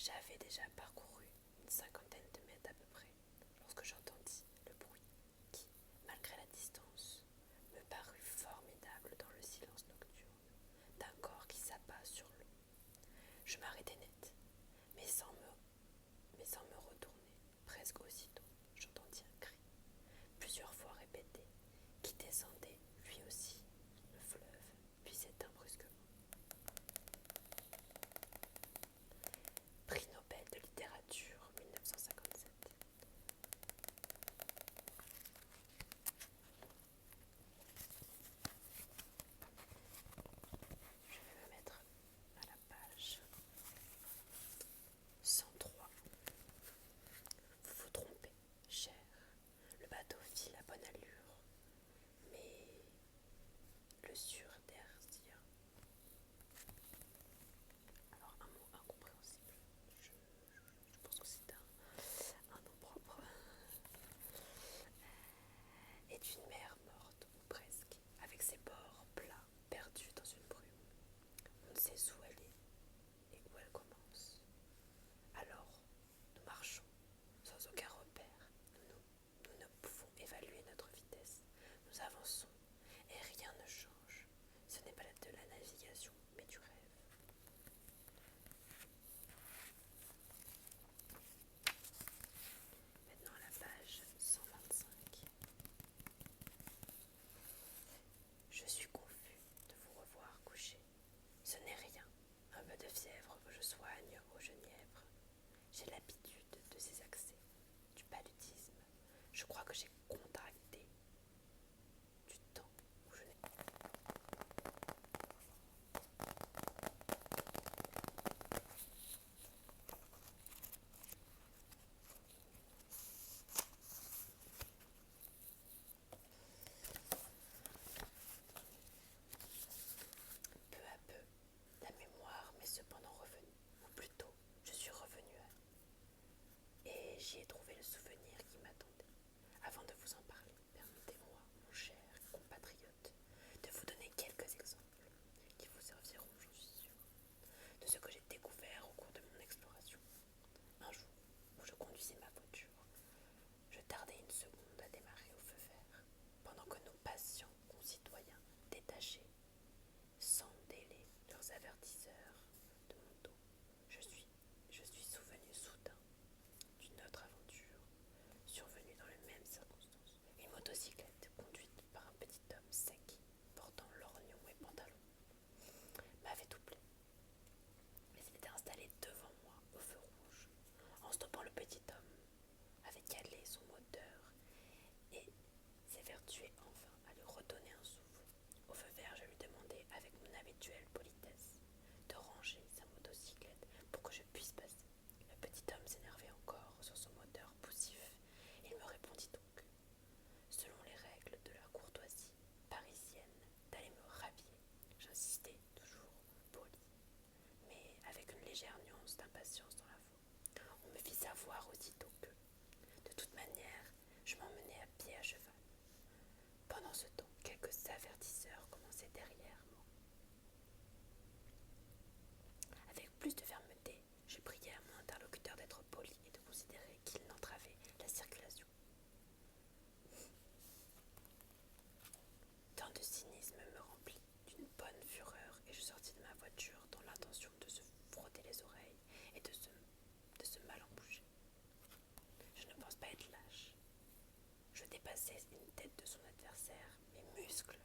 J'avais déjà parcouru une cinquantaine de mètres à peu près lorsque j'entendis le bruit qui, malgré la distance, me parut formidable dans le silence nocturne d'un corps qui s'abat sur l'eau. Je m'arrêtai net, mais sans me retourner. Presque aussitôt, j'entendis un cri, plusieurs fois répété, qui descendait lui aussi le fleuve, puis s'éteint brusquement. Prix Nobel de littérature 1957. Je vais me mettre à la page 103. Vous vous trompez, cher. Le bateau file à bonne allure, mais le surdersia. Alors un mot incompréhensible. Je pense que c'est un nom propre. Est une mer morte, ou presque, avec ses bords plats, perdus dans une brume. On ne sait où elle est et où elle commence. Alors, nous marchons, sans aucun repère. Nous ne pouvons évaluer notre vitesse. Nous avançons, et rien ne change. Ce n'est pas de la navigation, mais du rêve. Maintenant à la page 125. Je suis confus de vous revoir couché. Ce n'est rien, un peu de fièvre que je soigne au genièvre. J'ai l'habitude de ces accès, du paludisme. Je crois que j'ai contracté du temps où je n'ai peu à peu, la mémoire m'est cependant revenue, ou plutôt, je suis revenue et j'y ai trouvé le souvenir qui m'attendait. Avant de vous en parler, permettez-moi, mon cher compatriote, de vous donner quelques exemples qui vous serviront, j'en suis sûre, de ce que j'ai découvert au cours de mon exploration. Un jour, où je conduisais ma voiture, je tardai une seconde à démarrer au feu vert, pendant que nos patients concitoyens détachés sans délai leurs avertisseurs de mon dos. Je suis souvenu soudain d'une autre aventure, survenue dans les mêmes circonstances. Une motocyclette conduite par un petit homme sec, portant lorgnon et pantalon, m'avait doublé. Mais il était installé devant moi au feu rouge. En stoppant, le petit homme avait calé son moteur et s'évertuait enfin à lui redonner un souffle. Au feu vert, je lui demandai avec mon habituelle politesse de ranger sa motocyclette pour que je puisse passer. Le petit homme s'énervait encore sur son moteur poussif. Il me répondit donc, selon les règles de la courtoisie parisienne, d'aller me rhabiller. J'insistai, toujours poli, mais avec une légère nuance d'impatience dans la voix. On me fit savoir aussitôt que, de toute manière, je m'emmenais à pied à cheval. Pendant ce temps, quelques avertisseurs commençaient derrière moi. Avec plus de fermeté, je priai à mon interlocuteur d'être poli et de considérer qu'il n'entravait la circulation. Tant de cynisme me remplit d'une bonne fureur et je sortis de ma voiture dans l'intention de se frotter les oreilles et de se mal en bouger. Je ne pense pas être lâche. Je dépassais une tête de son adversaire, mes muscles